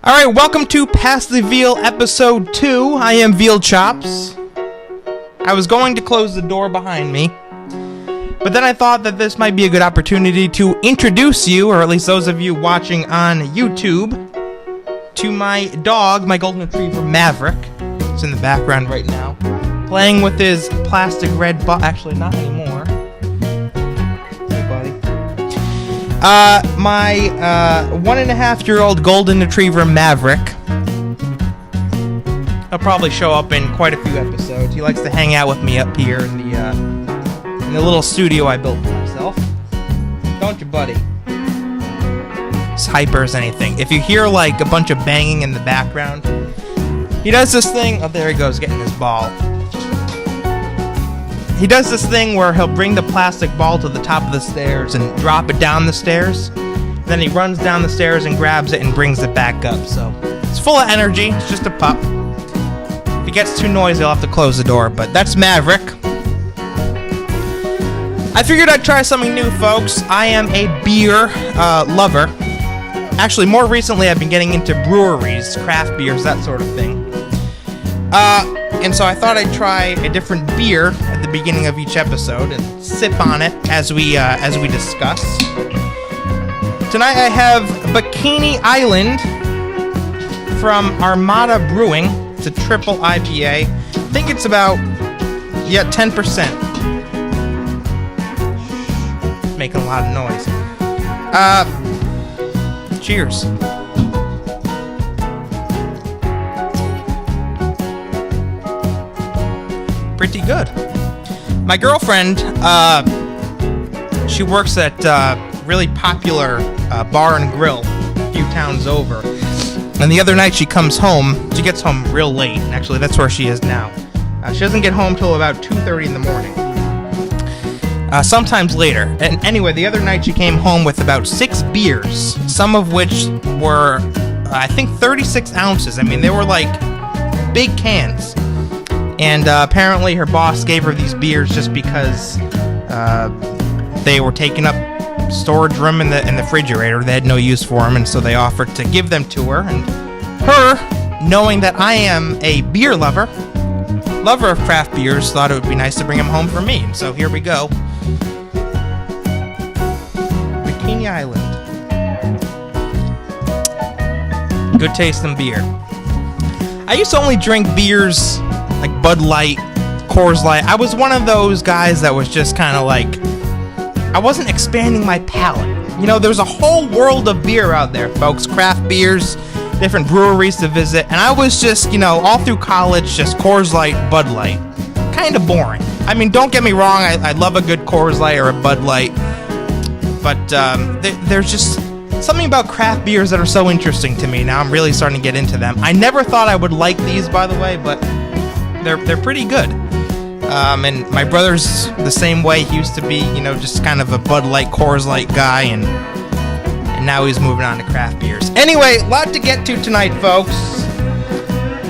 Alright, welcome to Past the Veal Episode 2. I am Veal Chops. I was going to close the door behind me, but then I thought that this might be a good opportunity to introduce you, or at least those of you watching on YouTube, to my dog, my golden retriever Maverick. It's in the background right now, playing with his plastic red ball. Actually, not anymore. Hey, buddy. My 1.5-year-old golden retriever Maverick. He'll probably show up in quite a few episodes. He likes to hang out with me up here in the little studio I built for myself. Don't you, buddy? As hyper as anything. If you hear like a bunch of banging in the background, he does this thing. Oh, there he goes, getting his ball. He does this thing where he'll bring the plastic ball to the top of the stairs and drop it down the stairs. Then he runs down the stairs and grabs it and brings it back up. So it's full of energy. It's just a pup. If he gets too noisy, I'll have to close the door. But that's Maverick. I figured I'd try something new, folks. I am a beer lover. Actually, more recently, I've been getting into breweries, craft beers, that sort of thing. And so I thought I'd try a different beer at the beginning of each episode and sip on it as we discuss. Tonight I have Bikini Island from Armada Brewing. It's a triple IPA. I think it's about 10%. Making a lot of noise. Cheers. Pretty good. My girlfriend, she works at a really popular bar and grill a few towns over. And the other night she gets home real late. Actually, that's where she is now. She doesn't get home till about 2:30 in the morning. Sometimes later. And anyway, the other night she came home with about 6 beers, some of which were, I think, 36 ounces. I mean, they were like big cans. And apparently her boss gave her these beers just because they were taking up storage room in the refrigerator. They had no use for them, and so they offered to give them to her. And her, knowing that I am a beer lover of craft beers, thought it would be nice to bring them home for me. And so here we go. Bikini Island. Good tasting beer. I used to only drink beers like Bud Light, Coors Light. I was one of those guys that was just kind of like, I wasn't expanding my palate. You know, there's a whole world of beer out there, folks. Craft beers, different breweries to visit. And I was just, all through college, just Coors Light, Bud Light. Kind of boring. I mean, don't get me wrong. I love a good Coors Light or a Bud Light. But there's just something about craft beers that are so interesting to me. Now I'm really starting to get into them. I never thought I would like these, by the way, but they're pretty good. And my brother's the same way. He used to be, just kind of a Bud Light, Coors Light guy, and now he's moving on to craft beers. Anyway, a lot to get to tonight, folks.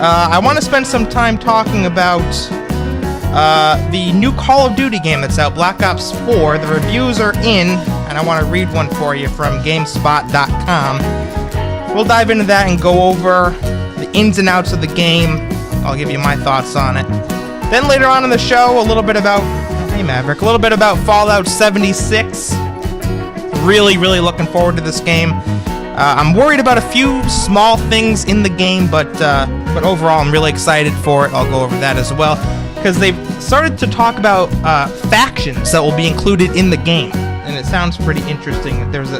I want to spend some time talking about the new Call of Duty game that's out, Black Ops 4. The reviews are in, and I want to read one for you from GameSpot.com. We'll dive into that and go over the ins and outs of the game. I'll give you my thoughts on it. Then later on in the show, a little bit about Fallout 76. Really, really looking forward to this game. I'm worried about a few small things in the game, but overall I'm really excited for it. I'll go over that as well, because they've started to talk about factions that will be included in the game, and it sounds pretty interesting. There's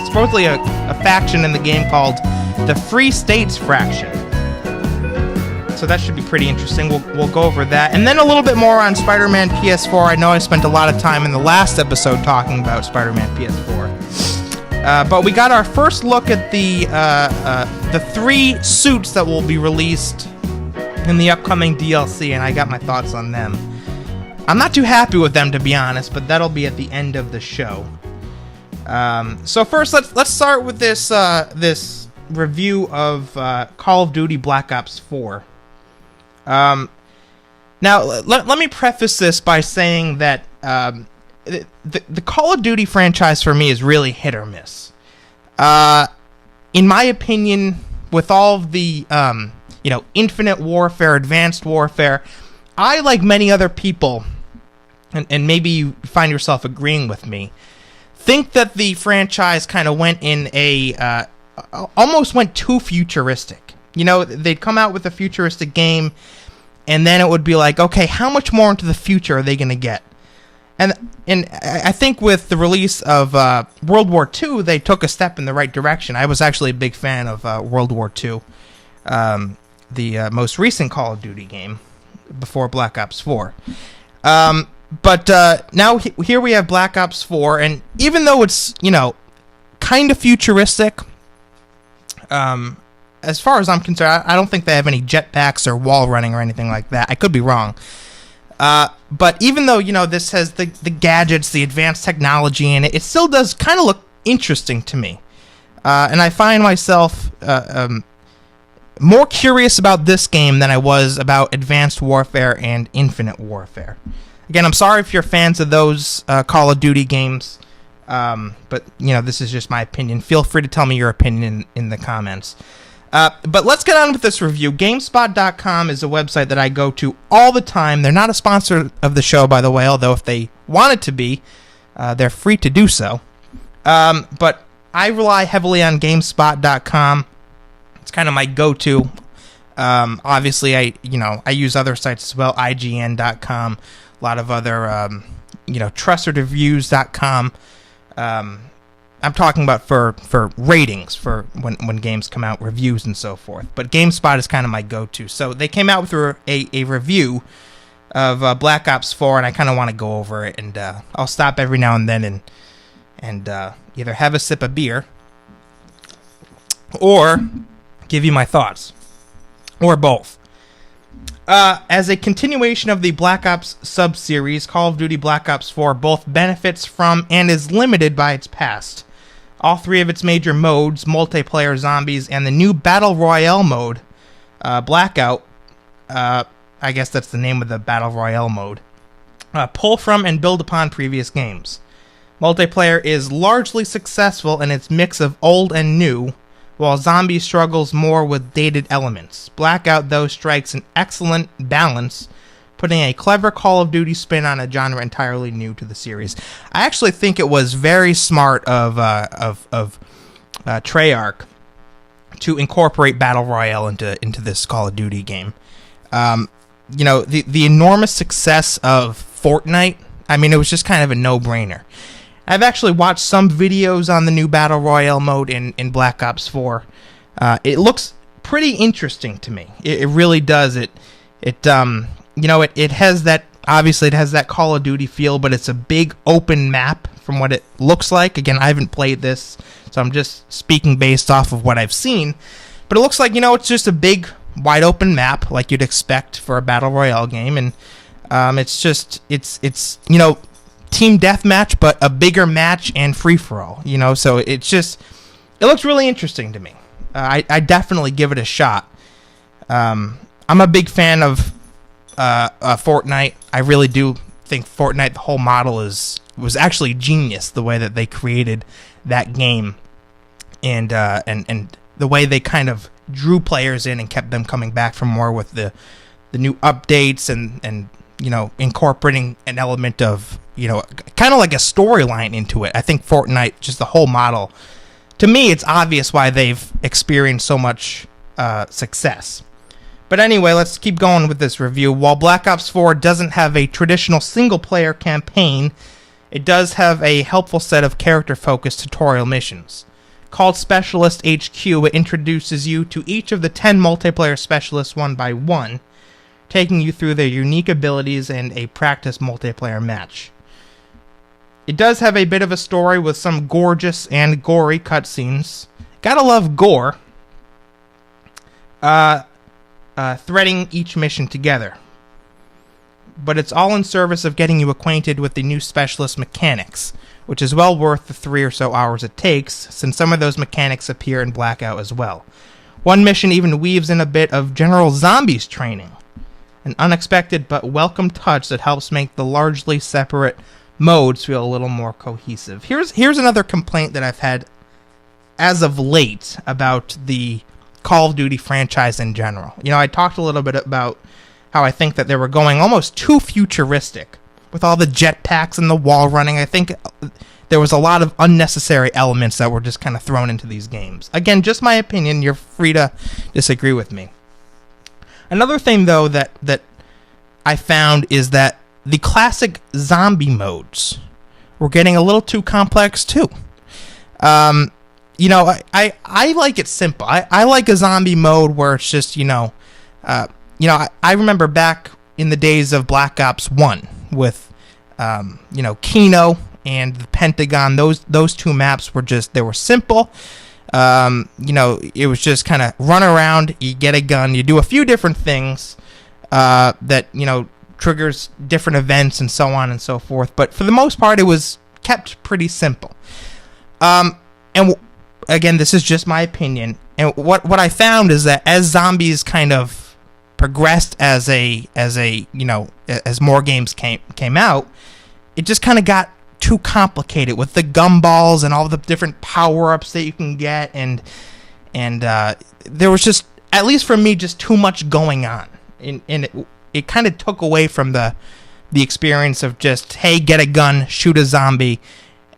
supposedly a faction in the game called the Free States Faction. So that should be pretty interesting. We'll go over that. And then a little bit more on Spider-Man PS4. I know I spent a lot of time in the last episode talking about Spider-Man PS4. But we got our first look at the 3 suits that will be released in the upcoming DLC, and I got my thoughts on them. I'm not too happy with them, to be honest, but that'll be at the end of the show. So first, let's start with this review of Call of Duty Black Ops 4. Now, let me preface this by saying that the Call of Duty franchise for me is really hit or miss. In my opinion, with all of the, infinite warfare, advanced warfare, I, like many other people, and maybe you find yourself agreeing with me, think that the franchise kind of went in almost went too futuristic. They'd come out with a futuristic game, and then it would be like, okay, how much more into the future are they going to get? And I think with the release of World War II, they took a step in the right direction. I was actually a big fan of World War II, the most recent Call of Duty game, before Black Ops 4. But now here we have Black Ops 4, and even though it's, kind of futuristic, as far as I'm concerned, I don't think they have any jetpacks or wall running or anything like that. I could be wrong. But even though, this has the gadgets, the advanced technology in it, it still does kind of look interesting to me. And I find myself more curious about this game than I was about Advanced Warfare and Infinite Warfare. Again, I'm sorry if you're fans of those Call of Duty games, but, this is just my opinion. Feel free to tell me your opinion in the comments. But let's get on with this review. GameSpot.com is a website that I go to all the time. They're not a sponsor of the show, by the way, although if they wanted to be, they're free to do so. But I rely heavily on GameSpot.com. It's kind of my go-to. Obviously, I use other sites as well, IGN.com, a lot of other, TrustedReviews.com. I'm talking about for ratings, for when games come out, reviews and so forth. But GameSpot is kind of my go-to. So they came out with a review of Black Ops 4, and I kind of want to go over it. And I'll stop every now and then and either have a sip of beer or give you my thoughts, or both. As a continuation of the Black Ops sub-series, Call of Duty Black Ops 4 both benefits from and is limited by its past. All three of its major modes, multiplayer, zombies, and the new Battle Royale mode, Blackout, I guess that's the name of the Battle Royale mode, pull from and build upon previous games. Multiplayer is largely successful in its mix of old and new, while Zombies struggles more with dated elements. Blackout, though, strikes an excellent balance, putting a clever Call of Duty spin on a genre entirely new to the series. I actually think it was very smart of Treyarch to incorporate Battle Royale into this Call of Duty game. The enormous success of Fortnite, it was just kind of a no-brainer. I've actually watched some videos on the new Battle Royale mode in Black Ops 4. It looks pretty interesting to me. It really does. It has that, obviously it has that Call of Duty feel, but it's a big open map from what it looks like. Again, I haven't played this, so I'm just speaking based off of what I've seen. But it looks like, it's just a big, wide open map like you'd expect for a Battle Royale game. And it's team deathmatch, but a bigger match and free-for-all, so it looks really interesting to me. I definitely give it a shot. I'm a big fan of Fortnite. I really do think Fortnite, the whole model was actually genius, the way that they created that game, and the way they kind of drew players in and kept them coming back for more with the new updates and incorporating an element of, kind of like a storyline into it. I think Fortnite, just the whole model, to me, it's obvious why they've experienced so much success. But anyway, let's keep going with this review. While Black Ops 4 doesn't have a traditional single-player campaign, it does have a helpful set of character-focused tutorial missions. Called Specialist HQ, it introduces you to each of the 10 multiplayer specialists one by one, taking you through their unique abilities and a practice multiplayer match. It does have a bit of a story with some gorgeous and gory cutscenes. Gotta love gore. Threading each mission together. But it's all in service of getting you acquainted with the new specialist mechanics, which is well worth the 3 or so hours it takes, since some of those mechanics appear in Blackout as well. One mission even weaves in a bit of General Zombies training, an unexpected but welcome touch that helps make the largely separate modes feel a little more cohesive. Here's another complaint that I've had as of late about the Call of Duty franchise in general. You know, I talked a little bit about how I think that they were going almost too futuristic with all the jetpacks and the wall running. I think there was a lot of unnecessary elements that were just kind of thrown into these games. Again, just my opinion. You're free to disagree with me. Another thing, though, that I found is that the classic zombie modes were getting a little too complex, too. You know, I like it simple. I like a zombie mode where it's just, I remember back in the days of Black Ops 1 with, Kino and the Pentagon. Those two maps were they were simple. It was just kind of run around, you get a gun, you do a few different things that, triggers different events and so on and so forth. But for the most part, it was kept pretty simple. Again, this is just my opinion. And what I found is that as zombies kind of progressed as more games came out, it just kind of got too complicated with the gumballs and all the different power-ups that you can get, and there was just, at least for me, just too much going on, and it kind of took away from the experience of just, hey, get a gun, shoot a zombie,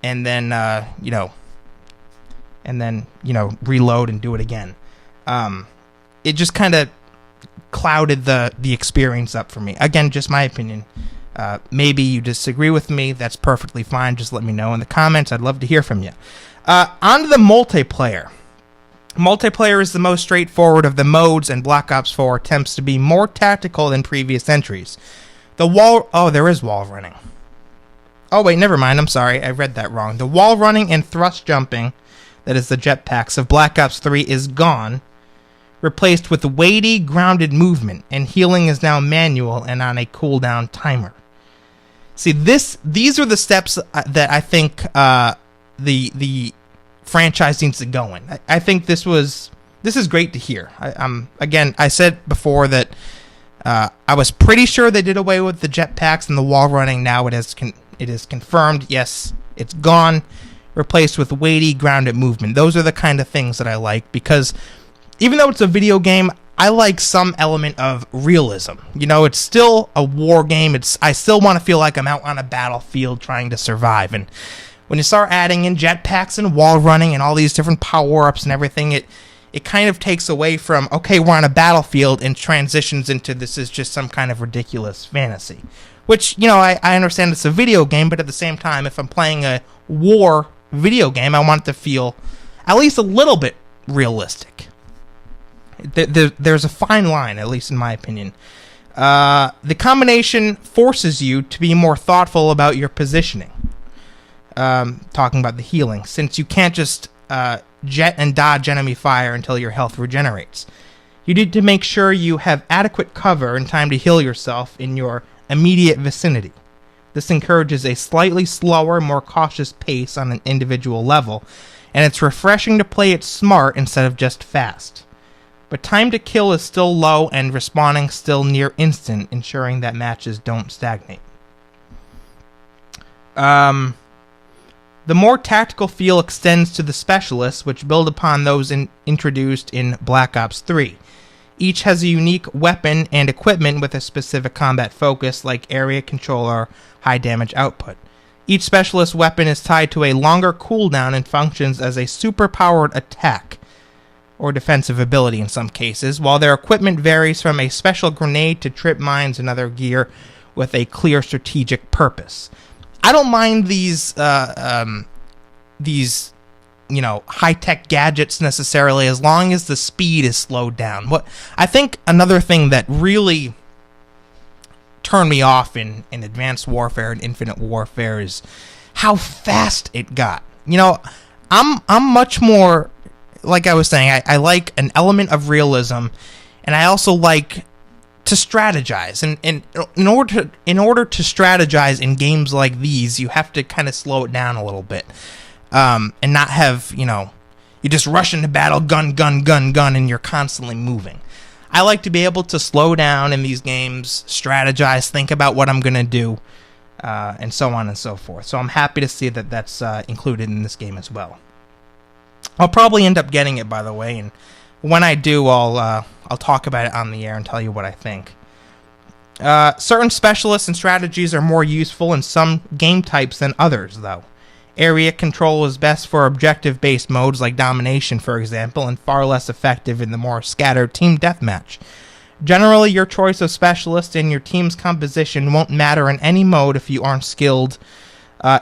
and then reload and do it again. It just kind of clouded the experience up for me. Again, just my opinion. Maybe you disagree with me. That's perfectly fine. Just let me know in the comments. I'd love to hear from you. On to the multiplayer. Multiplayer is the most straightforward of the modes, and Black Ops 4 attempts to be more tactical than previous entries. There is wall running. Oh, wait, never mind. I'm sorry. I read that wrong. The wall running and thrust jumping, that is the jetpacks, of Black Ops 3 is gone, replaced with weighty, grounded movement, and healing is now manual and on a cooldown timer. See, these are the steps that I think the franchise needs to go in. I think this is great to hear. Again, I said before that I was pretty sure they did away with the jetpacks and the wall running. Now it is confirmed. Yes, it's gone, replaced with weighty, grounded movement. Those are the kind of things that I like, because even though it's a video game, I like some element of realism. It's still a war game. I still want to feel like I'm out on a battlefield trying to survive. And when you start adding in jetpacks and wall running and all these different power-ups and everything, it kind of takes away from, okay, we're on a battlefield, and transitions into this is just some kind of ridiculous fantasy. Which, I understand it's a video game, but at the same time, if I'm playing a war video game, I want it to feel at least a little bit realistic. There's a fine line, at least in my opinion. The combination forces you to be more thoughtful about your positioning. Talking about the healing, since you can't just jet and dodge enemy fire until your health regenerates. You need to make sure you have adequate cover and time to heal yourself in your immediate vicinity. This encourages a slightly slower, more cautious pace on an individual level, and it's refreshing to play it smart instead of just fast. But time to kill is still low and respawning still near instant, ensuring that matches don't stagnate. The more tactical feel extends to the specialists, which build upon those introduced in Black Ops 3. Each has a unique weapon and equipment with a specific combat focus, like area control or high damage output. Each specialist weapon is tied to a longer cooldown and functions as a super-powered attack, or defensive ability in some cases, while their equipment varies from a special grenade to trip mines and other gear with a clear strategic purpose. I don't mind these high-tech gadgets necessarily, as long as the speed is slowed down. I think another thing that really turned me off in Advanced Warfare and Infinite Warfare is how fast it got. I'm much more, like I was saying, I like an element of realism, and I also like to strategize. And in order to strategize in games like these, you have to kind of slow it down a little bit, and not have, you just rush into battle, gun, and you're constantly moving. I like to be able to slow down in these games, strategize, think about what I'm going to do, and so on and so forth. So I'm happy to see that that's included in this game as well. I'll probably end up getting it, by the way, and when I do, I'll talk about it on the air and tell you what I think. Certain specialists and strategies are more useful in some game types than others, though. Area control is best for objective-based modes like domination, for example, and far less effective in the more scattered team deathmatch. Generally, your choice of specialist and your team's composition won't matter in any mode if you aren't skilled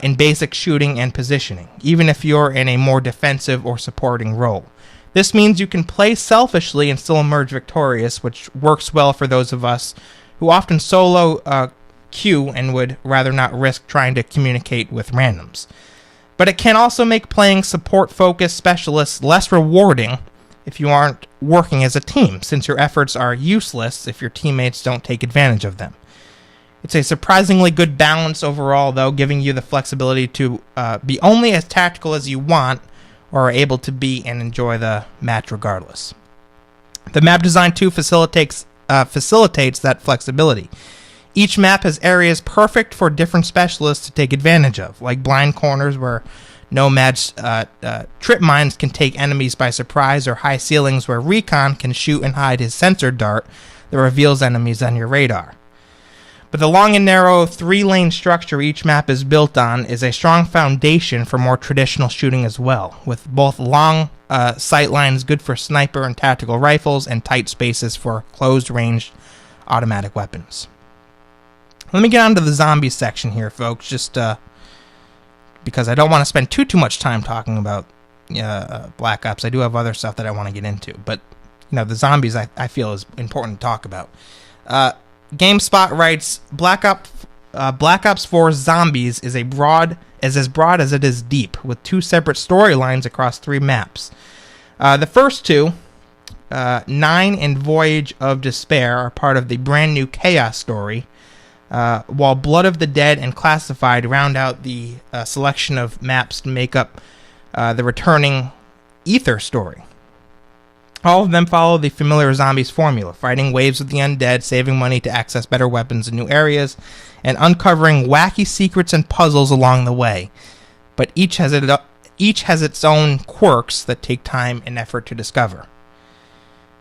in basic shooting and positioning, even if you're in a more defensive or supporting role. This means you can play selfishly and still emerge victorious, which works well for those of us who often solo queue and would rather not risk trying to communicate with randoms. But it can also make playing support-focused specialists less rewarding if you aren't working as a team, since your efforts are useless if your teammates don't take advantage of them. It's a surprisingly good balance overall, though, giving you the flexibility to be only as tactical as you want, or are able to be and enjoy the match regardless. The map design too facilitates that flexibility. Each map has areas perfect for different specialists to take advantage of, like blind corners where nomads trip mines can take enemies by surprise, or high ceilings where recon can shoot and hide his sensor dart that reveals enemies on your radar. But the long and narrow 3-lane structure each map is built on is a strong foundation for more traditional shooting as well, with both long sight lines good for sniper and tactical rifles, and tight spaces for closed-range automatic weapons. Let me get on to the zombies section here, folks, just because I don't want to spend too much time talking about Black Ops. I do have other stuff that I want to get into, but the zombies I feel is important to talk about. GameSpot writes, Black Ops 4 Zombies is as broad as it is deep, with 2 separate storylines across 3 maps. The first 2, 9 and Voyage of Despair, are part of the brand new Chaos story, while Blood of the Dead and Classified round out the selection of maps to make up the returning Ether story. All of them follow the familiar Zombies formula, fighting waves of the undead, saving money to access better weapons in new areas, and uncovering wacky secrets and puzzles along the way. But each has its own quirks that take time and effort to discover.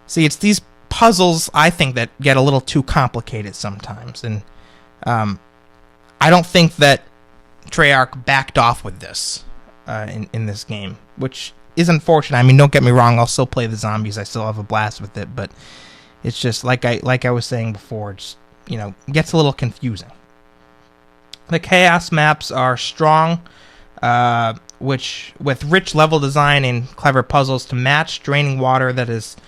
See, it's these puzzles, I think, that get a little too complicated sometimes, and I don't think that Treyarch backed off with this in this game, which is unfortunate. I mean, don't get me wrong, I'll still play the zombies, I still have a blast with it, but it's just like I was saying before, it's gets a little confusing. The Chaos maps are strong, which with rich level design and clever puzzles to match, draining water that is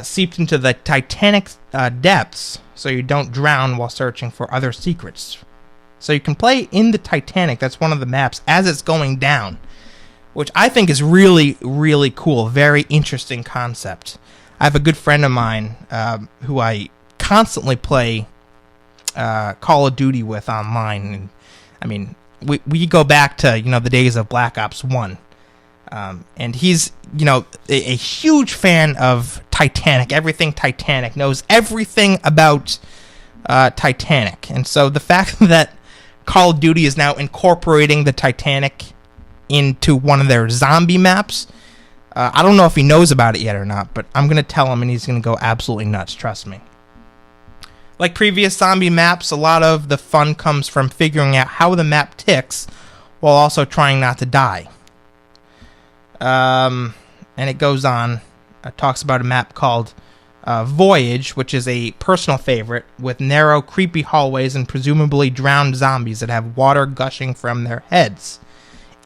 seeped into the Titanic depths, so you don't drown while searching for other secrets. So you can play in the Titanic, that's one of the maps, as it's going down, which I think is really, really cool. Very interesting concept. I have a good friend of mine who I constantly play Call of Duty with online. And I mean, we go back to the days of Black Ops 1. And he's a huge fan of Titanic, everything Titanic, knows everything about Titanic. And so the fact that Call of Duty is now incorporating the Titanic into one of their zombie maps, I don't know if he knows about it yet or not, but I'm going to tell him and he's going to go absolutely nuts, trust me. Like previous zombie maps, a lot of the fun comes from figuring out how the map ticks while also trying not to die. And it goes on. It talks about a map called Voyage, which is a personal favorite, with narrow, creepy hallways and presumably drowned zombies that have water gushing from their heads.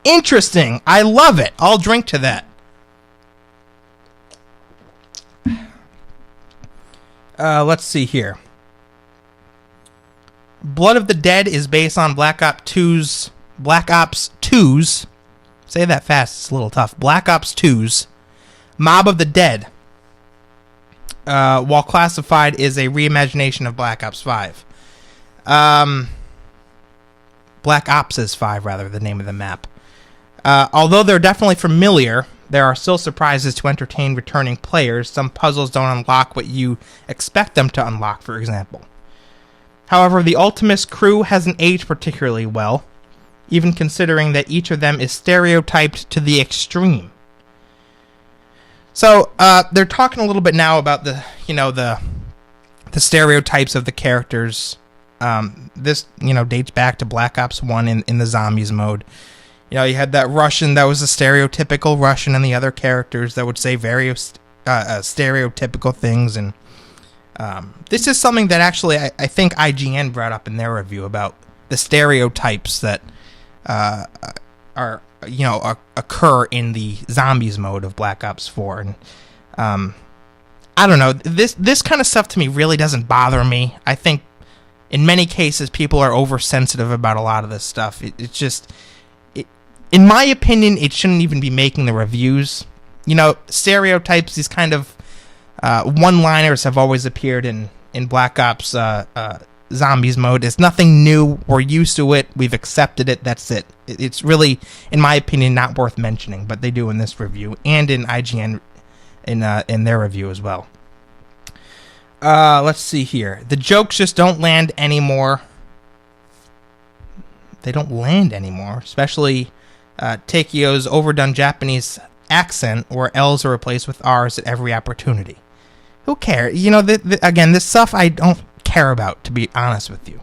Interesting! I love it! I'll drink to that. Let's see here. Blood of the Dead is based on Black Ops 2's... Say that fast, it's a little tough. Black Ops 2's Mob of the Dead, while Classified is a reimagination of Black Ops 5. Black Ops is 5, rather, the name of the map. Although they're definitely familiar, there are still surprises to entertain returning players. Some puzzles don't unlock what you expect them to unlock, for example. However, the Ultimus crew hasn't aged particularly well, even considering that each of them is stereotyped to the extreme. So they're talking a little bit now about the stereotypes of the characters. This dates back to Black Ops 1 in the zombies mode. You had that Russian that was a stereotypical Russian, and the other characters that would say various stereotypical things. And this is something that actually I think IGN brought up in their review about the stereotypes that occur in the zombies mode of Black Ops 4. And I don't know, this kind of stuff to me really doesn't bother me. I think in many cases people are oversensitive about a lot of this stuff. It's just, in my opinion, it shouldn't even be making the reviews. Stereotypes, these kind of one-liners have always appeared in Black Ops zombies mode. It's nothing new. We're used to it. We've accepted it. That's it. It's really, in my opinion, not worth mentioning, but they do in this review and in IGN in their review as well. Let's see here. The jokes just don't land anymore. They don't land anymore, especially Takio's overdone Japanese accent, where L's are replaced with R's at every opportunity. Who cares? Again, this stuff I don't care about, to be honest with you.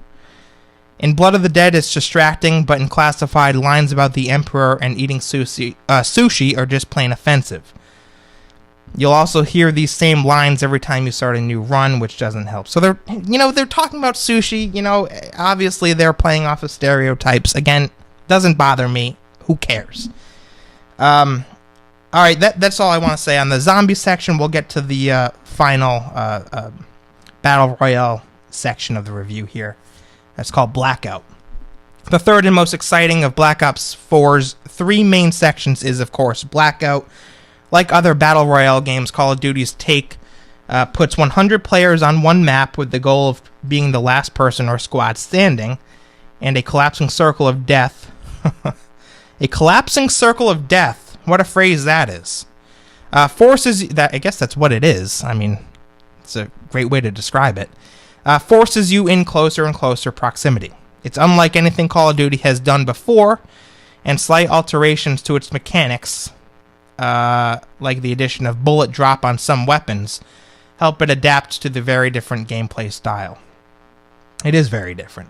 In Blood of the Dead, it's distracting, but in Classified, lines about the Emperor and eating sushi are just plain offensive. You'll also hear these same lines every time you start a new run, which doesn't help. So they're talking about sushi. Obviously they're playing off of stereotypes. Again, doesn't bother me. Who cares? All right, that's all I want to say on the zombie section. We'll get to the final Battle Royale section of the review here. That's called Blackout. The third and most exciting of Black Ops 4's three main sections is, of course, Blackout. Like other Battle Royale games, Call of Duty's Take puts 100 players on one map with the goal of being the last person or squad standing, and a collapsing circle of death. A collapsing circle of death. What a phrase that is. Forces that, I guess that's what it is. I mean, it's a great way to describe it. Forces you in closer and closer proximity. It's unlike anything Call of Duty has done before, and slight alterations to its mechanics, like the addition of bullet drop on some weapons, help it adapt to the very different gameplay style. It is very different.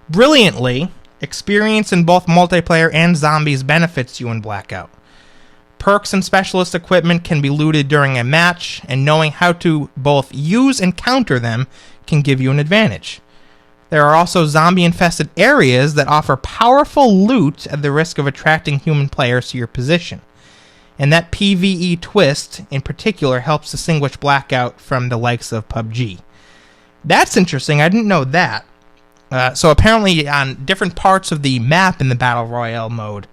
Brilliantly, experience in both multiplayer and zombies benefits you in Blackout. Perks and specialist equipment can be looted during a match, and knowing how to both use and counter them can give you an advantage. There are also zombie-infested areas that offer powerful loot at the risk of attracting human players to your position. And that PvE twist, in particular, helps distinguish Blackout from the likes of PUBG. That's interesting. I didn't know that. So apparently on different parts of the map in the Battle Royale mode,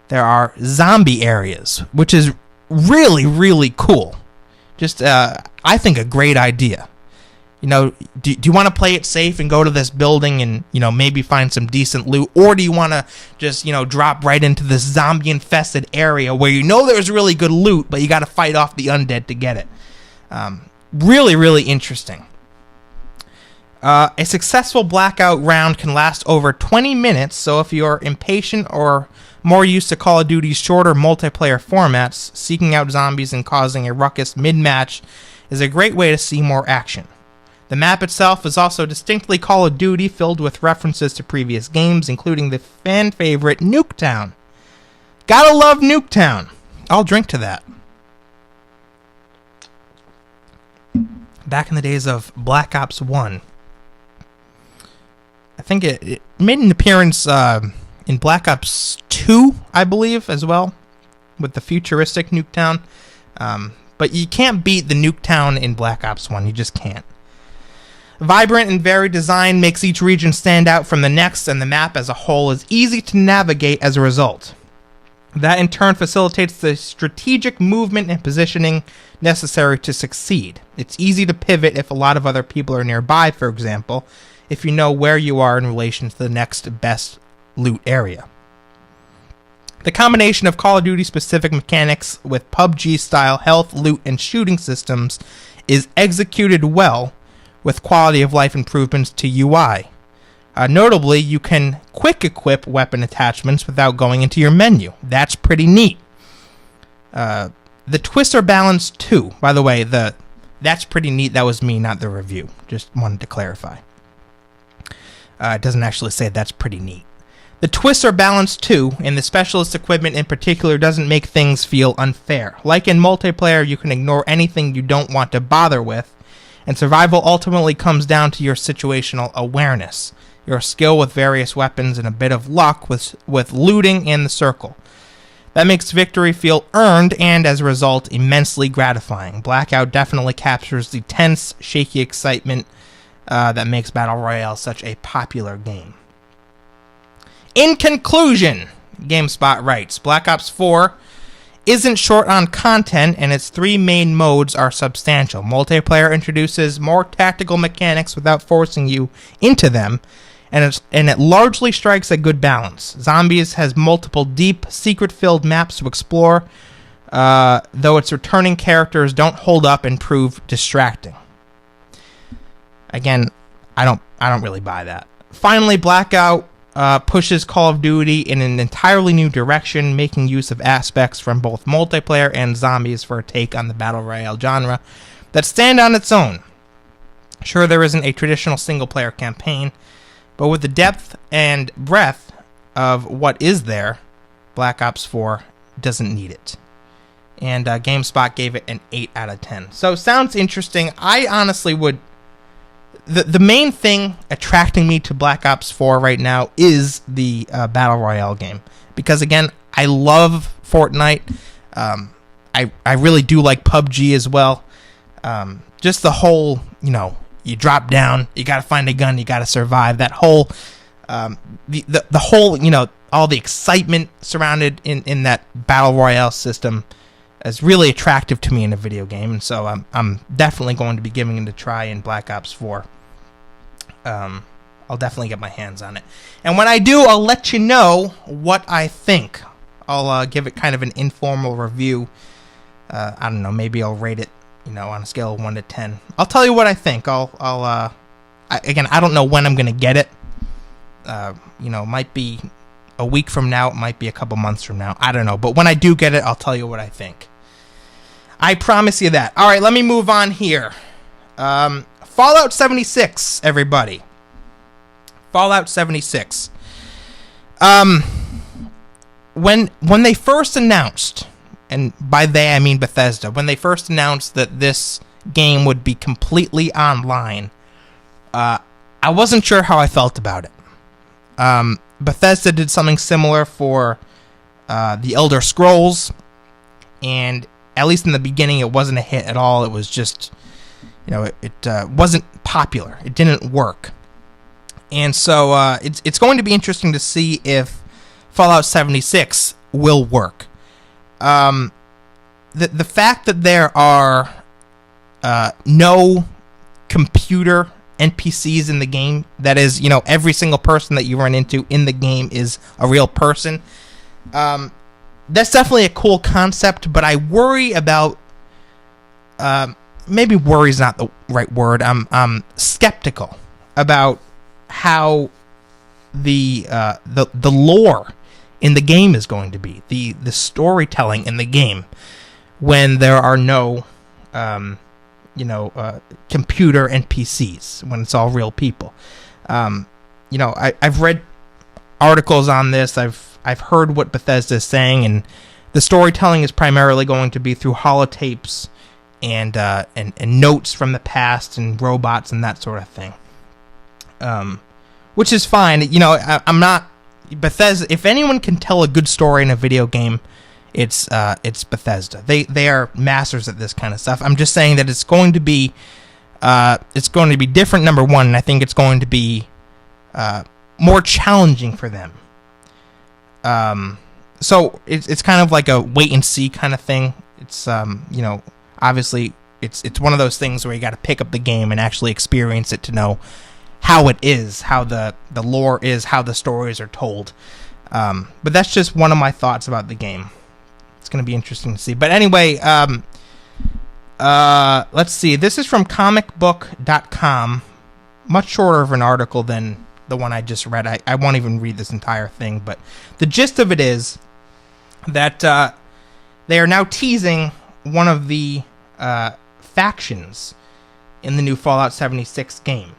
there are zombie areas, which is really, really cool. Just, I think, a great idea. Do you want to play it safe and go to this building and, maybe find some decent loot? Or do you want to just, drop right into this zombie-infested area where there's really good loot, but you got to fight off the undead to get it? Really, really interesting. A successful Blackout round can last over 20 minutes, so if you're impatient or more used to Call of Duty's shorter multiplayer formats, seeking out zombies and causing a ruckus mid-match is a great way to see more action. The map itself is also distinctly Call of Duty, filled with references to previous games, including the fan-favorite Nuketown. Gotta love Nuketown. I'll drink to that. Back in the days of Black Ops 1, I think it made an appearance in Black Ops 2, I believe, as well, with the futuristic Nuketown. But you can't beat the Nuketown in Black Ops 1. You just can't. Vibrant and varied design makes each region stand out from the next, and the map as a whole is easy to navigate as a result. That in turn facilitates the strategic movement and positioning necessary to succeed. It's easy to pivot if a lot of other people are nearby, for example, if you know where you are in relation to the next best loot area. The combination of Call of Duty specific mechanics with PUBG style health, loot, and shooting systems is executed well, with quality of life improvements to UI. Notably, you can quick equip weapon attachments without going into your menu. That's pretty neat. The The twists are balanced too. By the way, that's pretty neat. That was me, not the review. Just wanted to clarify. It doesn't actually say that's pretty neat. The twists are balanced too, and the specialist equipment in particular doesn't make things feel unfair. Like in multiplayer, you can ignore anything you don't want to bother with, and survival ultimately comes down to your situational awareness, your skill with various weapons, and a bit of luck with looting and the circle. That makes victory feel earned and, as a result, immensely gratifying. Blackout definitely captures the tense, shaky excitement that makes Battle Royale such a popular game. In conclusion, GameSpot writes, Black Ops 4 isn't short on content, and its 3 main modes are substantial. Multiplayer introduces more tactical mechanics without forcing you into them, and it largely strikes a good balance. Zombies has multiple deep, secret-filled maps to explore, though its returning characters don't hold up and prove distracting. Again, I don't really buy that. Finally, Blackout pushes Call of Duty in an entirely new direction, making use of aspects from both multiplayer and zombies for a take on the Battle Royale genre that stand on its own. Sure, there isn't a traditional single-player campaign, but with the depth and breadth of what is there, Black Ops 4 doesn't need it. And GameSpot gave it an 8 out of 10. So, sounds interesting. I honestly would... The main thing attracting me to Black Ops 4 right now is the Battle Royale game. Because, again, I love Fortnite. I really do like PUBG as well. Just the whole, you drop down, you gotta find a gun, you gotta survive. That whole, the whole, all the excitement surrounded in that Battle Royale system is really attractive to me in a video game, and so I'm definitely going to be giving it a try in Black Ops 4. I'll definitely get my hands on it, and when I do, I'll let you know what I think. I'll give it kind of an informal review. I don't know, maybe I'll rate it, on a scale of 1 to 10. I'll tell you what I think. Again, I don't know when I'm gonna get it. It might be a week from now, it might be a couple months from now. I don't know, but when I do get it, I'll tell you what I think. I promise you that. All right, let me move on here. Fallout 76, everybody. Fallout 76. When they first announced, and by they I mean Bethesda, when they first announced that this game would be completely online, I wasn't sure how I felt about it. Bethesda did something similar for The Elder Scrolls, and at least in the beginning, it wasn't a hit at all. It was just, it wasn't popular. It didn't work. And so it's going to be interesting to see if Fallout 76 will work. The fact that there are no computer NPCs in the game, that is, every single person that you run into in the game is a real person, that's definitely a cool concept, but I worry about, maybe worry is not the right word, I'm skeptical about how the lore in the game is going to be, the storytelling in the game, when there are no computer NPCs, when it's all real people. I've read articles on this. I've heard what Bethesda is saying, and the storytelling is primarily going to be through holotapes and notes from the past and robots and that sort of thing. Which is fine. I'm not Bethesda. If anyone can tell a good story in a video game, it's Bethesda. They are masters at this kind of stuff. I'm just saying that it's going to be different, number one, and I think it's going to be more challenging for them. So it's kind of like a wait and see kind of thing. It's obviously it's one of those things where you got to pick up the game and actually experience it to know how it is, how the lore is, how the stories are told. But that's just one of my thoughts about the game. It's going to be interesting to see. But anyway, let's see. This is from comicbook.com. Much shorter of an article than the one I just read. I won't even read this entire thing, but the gist of it is that they are now teasing one of the factions in the new Fallout 76 game.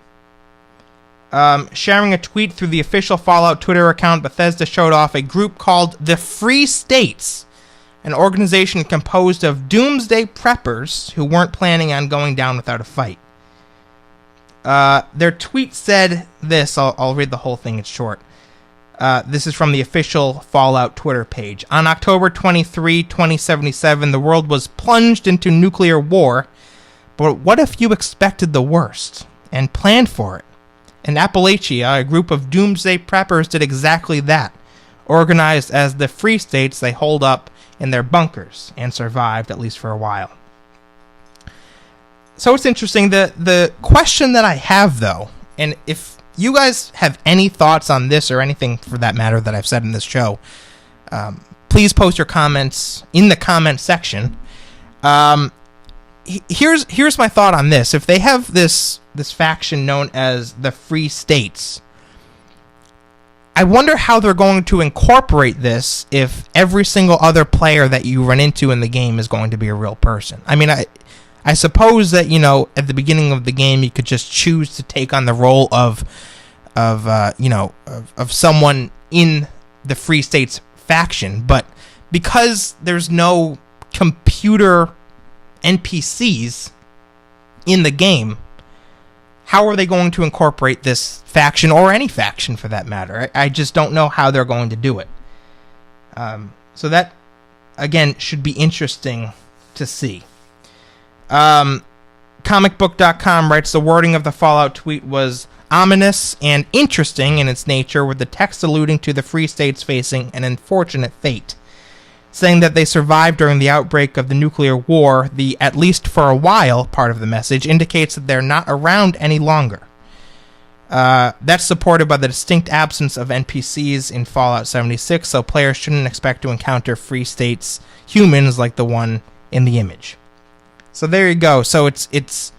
Sharing a tweet through the official Fallout Twitter account, Bethesda showed off a group called the Free States, an organization composed of doomsday preppers who weren't planning on going down without a fight. Their tweet said this. I'll read the whole thing. It's short. This is from the official Fallout Twitter page. On October 23, 2077, the world was plunged into nuclear war. But what if you expected the worst and planned for it? In Appalachia, a group of doomsday preppers did exactly that. Organized as the Free States, they holed up in their bunkers and survived, at least for a while. So it's interesting. The question that I have, though, and if you guys have any thoughts on this or anything for that matter that I've said in this show, please post your comments in the comment section. Here's my thought on this. If they have this faction known as the Free States, I wonder how they're going to incorporate this if every single other player that you run into in the game is going to be a real person. I mean, I suppose that, you know, at the beginning of the game you could just choose to take on the role of someone in the Free States faction, but because there's no computer NPCs in the game, how are they going to incorporate this faction, or any faction for that matter? I just don't know how they're going to do it. So that, again, should be interesting to see. Comicbook.com writes, the wording of the Fallout tweet was ominous and interesting in its nature, with the text alluding to the Free States facing an unfortunate fate. Saying that they survived during the outbreak of the nuclear war, the "at least for a while" part of the message indicates that they're not around any longer. That's supported by the distinct absence of NPCs in Fallout 76, so players shouldn't expect to encounter Free States humans like the one in the image. So there you go. So it's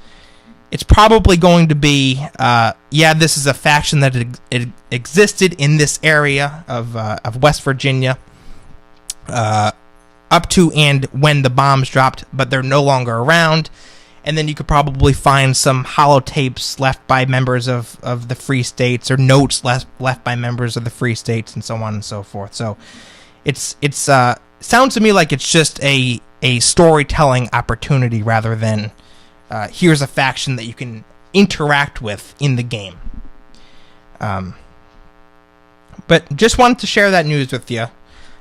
probably going to be, this is a faction that it existed in this area of West Virginia, up to and when the bombs dropped, but they're no longer around. And then you could probably find some holotapes left by members of the Free States, or notes left by members of the Free States, and so on and so forth. So it's sounds to me like it's just a storytelling opportunity rather than here's a faction that you can interact with in the game. But just wanted to share that news with you.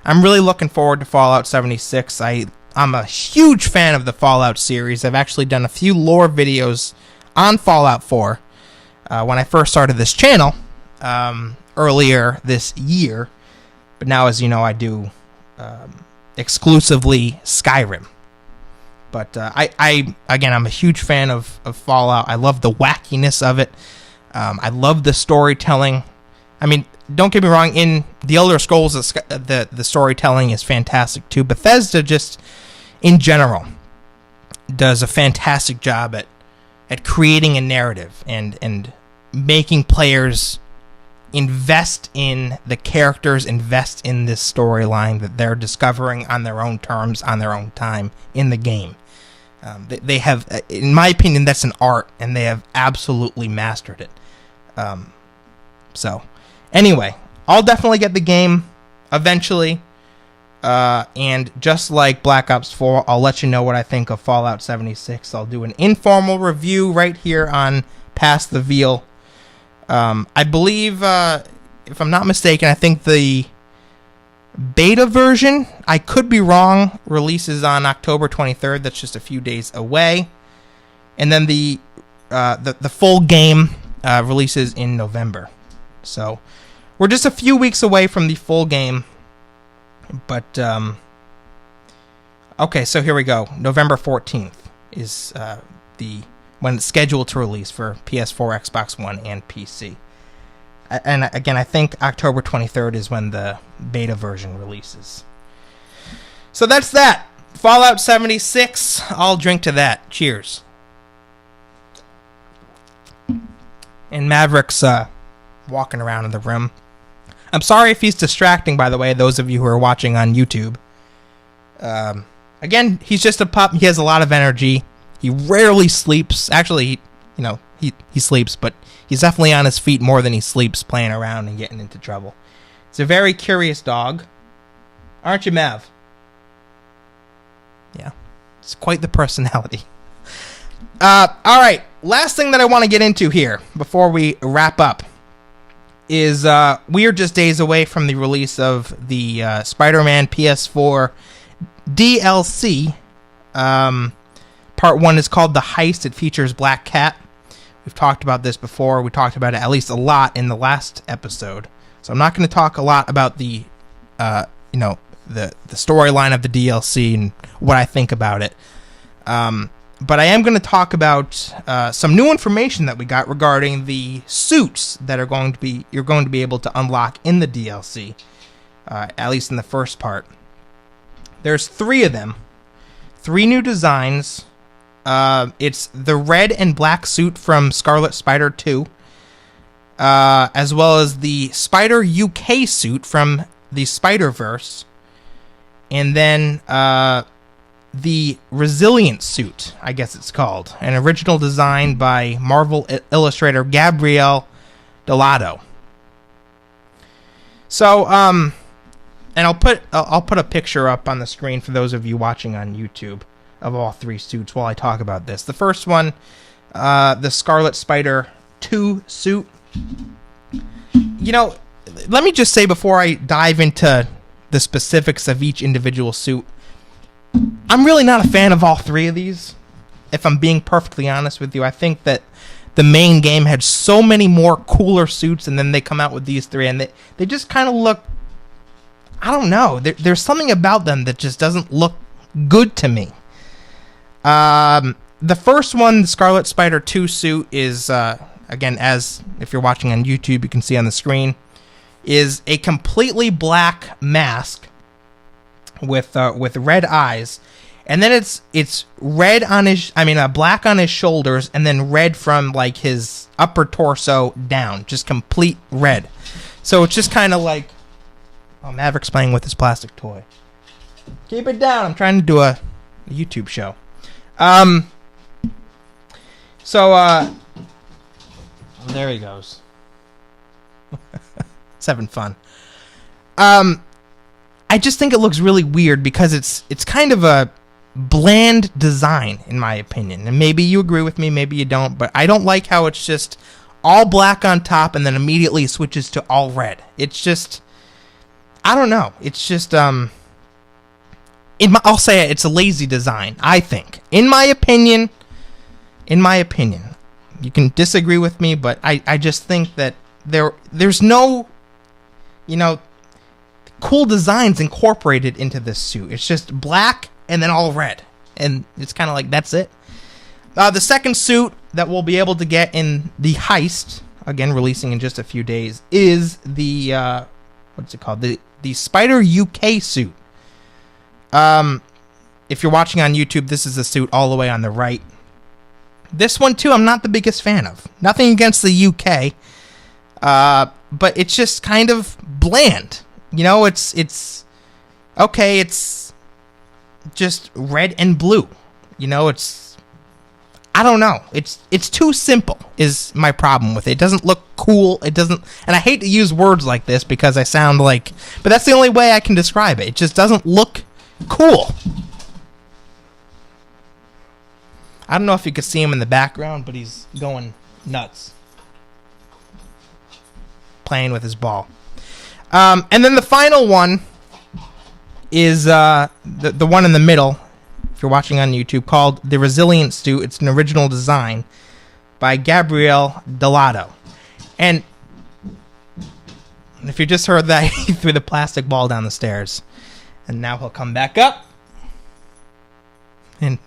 I'm really looking forward to Fallout 76. I'm a huge fan of the Fallout series. I've actually done a few lore videos on Fallout 4 when I first started this channel earlier this year. But now, as you know, I do exclusively Skyrim. But I'm a huge fan of Fallout. I love the wackiness of it. I love the storytelling. I mean, don't get me wrong, in the Elder Scrolls, the storytelling is fantastic too. Bethesda, just in general, does a fantastic job at creating a narrative and making players invest in the characters, invest in this storyline that they're discovering on their own terms, on their own time in the game. They have, in my opinion, that's an art, and they have absolutely mastered it. Anyway, I'll definitely get the game eventually, and just like Black Ops 4, I'll let you know what I think of Fallout 76. I'll do an informal review right here on Past the Veal. I believe, if I'm not mistaken, I think the beta version, I could be wrong, releases on October 23rd. That's just a few days away. And then the full game releases in November. So we're just a few weeks away from the full game. But, okay, so here we go. November 14th is when it's scheduled to release for PS4, Xbox One, and PC. And again, I think October 23rd is when the beta version releases. So that's that. Fallout 76. I'll drink to that. Cheers. And Maverick's walking around in the room. I'm sorry if he's distracting, by the way, those of you who are watching on YouTube. Again, he's just a pup. He has a lot of energy. He rarely sleeps. Actually, he sleeps, but he's definitely on his feet more than he sleeps, playing around and getting into trouble. It's a very curious dog. Aren't you, Mav? Yeah. It's quite the personality. Alright, last thing that I want to get into here before we wrap up is we are just days away from the release of the Spider-Man PS4 DLC. Part 1 is called The Heist. It features Black Cat. We've talked about this before. We talked about it at least a lot in the last episode. So I'm not going to talk a lot about the storyline of the DLC and what I think about it. But I am going to talk about some new information that we got regarding the suits that you're going to be able to unlock in the DLC, at least in the first part. There's 3 of them, 3 new designs. It's the red and black suit from Scarlet Spider 2, as well as the Spyder Uk suit from the Spider-Verse, and then the Resilient suit, I guess it's called, an original design by Marvel illustrator Gabriel Delato. So, and I'll put a picture up on the screen for those of you watching on YouTube of all 3 suits while I talk about this. The first one, the Scarlet Spider 2 suit. Let me just say before I dive into the specifics of each individual suit, I'm really not a fan of all 3 of these, if I'm being perfectly honest with you. I think that the main game had so many more cooler suits, and then they come out with these 3, and they just kind of look, I don't know, there's something about them that just doesn't look good to me. The first one, the Scarlet Spider 2 suit, is, again, as if you're watching on YouTube, you can see on the screen, is a completely black mask with red eyes, and then it's red on black on his shoulders, and then red from like his upper torso down, just complete red. So it's just kind of like, Maverick's playing with his plastic toy. Keep it down. I'm trying to do a YouTube show. There he goes. He's having fun. I just think it looks really weird because it's kind of a bland design, in my opinion. And maybe you agree with me, maybe you don't, but I don't like how it's just all black on top and then immediately switches to all red. It's just, I don't know. It's just, I'll say it's a lazy design, I think. In my opinion, you can disagree with me, but I just think that there's no, cool designs incorporated into this suit. It's just black and then all red, and it's kind of like, that's it. The second suit that we'll be able to get in the Heist, again releasing in just a few days, is the what's it called, the Spyder Uk suit. If you're watching on YouTube, this is the suit all the way on the right. This one too, I'm not the biggest fan of. Nothing against the UK, but it's just kind of bland. It's okay. It's just red and blue. I don't know. It's too simple is my problem with it. It doesn't look cool. It doesn't, and I hate to use words like this because I sound like, but that's the only way I can describe it. It just doesn't look cool. I don't know if you could see him in the background, but he's going nuts, playing with his ball. And then the final one is the one in the middle, if you're watching on YouTube, called the Resilient Suit. It's an original design by Gabriel Delato. And if you just heard that, he threw the plastic ball down the stairs. And now he'll come back up. And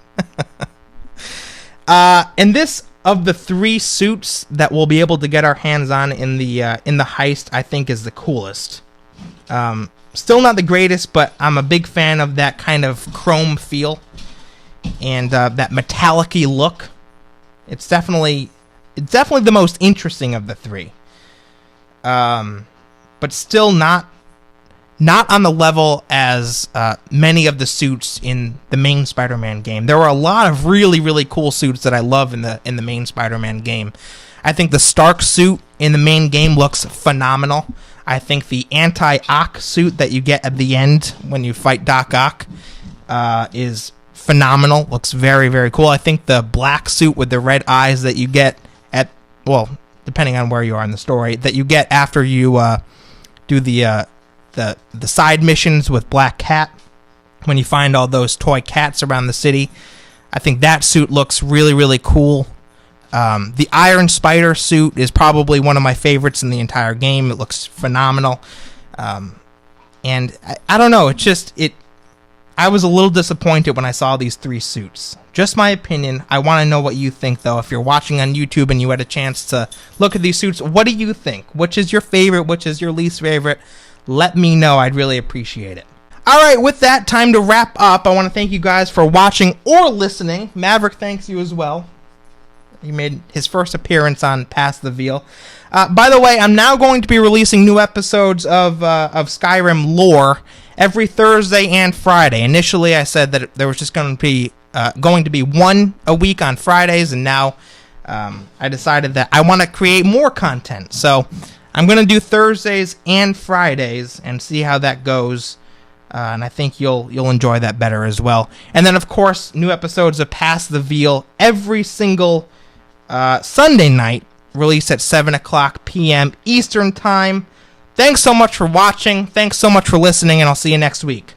and this, of the 3 suits that we'll be able to get our hands on in the Heist, I think is the coolest. Still not the greatest, but I'm a big fan of that kind of chrome feel and that metallic-y look. It's definitely the most interesting of the 3. But still not not on the level as many of the suits in the main Spider-Man game. There were a lot of really, really cool suits that I love in the main Spider-Man game. I think the Stark suit in the main game looks phenomenal. I think the Anti-Ock suit that you get at the end when you fight Doc Ock is phenomenal. Looks very, very cool. I think the black suit with the red eyes that you get at, well, depending on where you are in the story, that you get after you do the side missions with Black Cat, when you find all those toy cats around the city. I think that suit looks really, really cool. The Iron Spider suit is probably one of my favorites in the entire game. It looks phenomenal. And I don't know, I was a little disappointed when I saw these 3 suits. Just my opinion. I want to know what you think, though. If you're watching on YouTube and you had a chance to look at these suits, what do you think? Which is your favorite? Which is your least favorite? Let me know. I'd really appreciate it. All right, with that, time to wrap up. I want to thank you guys for watching or listening. Maverick thanks you as well. He made his first appearance on Pass the Veal. By the way, I'm now going to be releasing new episodes of Skyrim lore every Thursday and Friday. Initially, I said that there was just going to be one a week on Fridays, and now I decided that I want to create more content. So I'm going to do Thursdays and Fridays and see how that goes. And I think you'll enjoy that better as well. And then, of course, new episodes of Pass the Veal every single Sunday night, released at 7 o'clock p.m. Eastern Time. Thanks so much for watching. Thanks so much for listening, and I'll see you next week.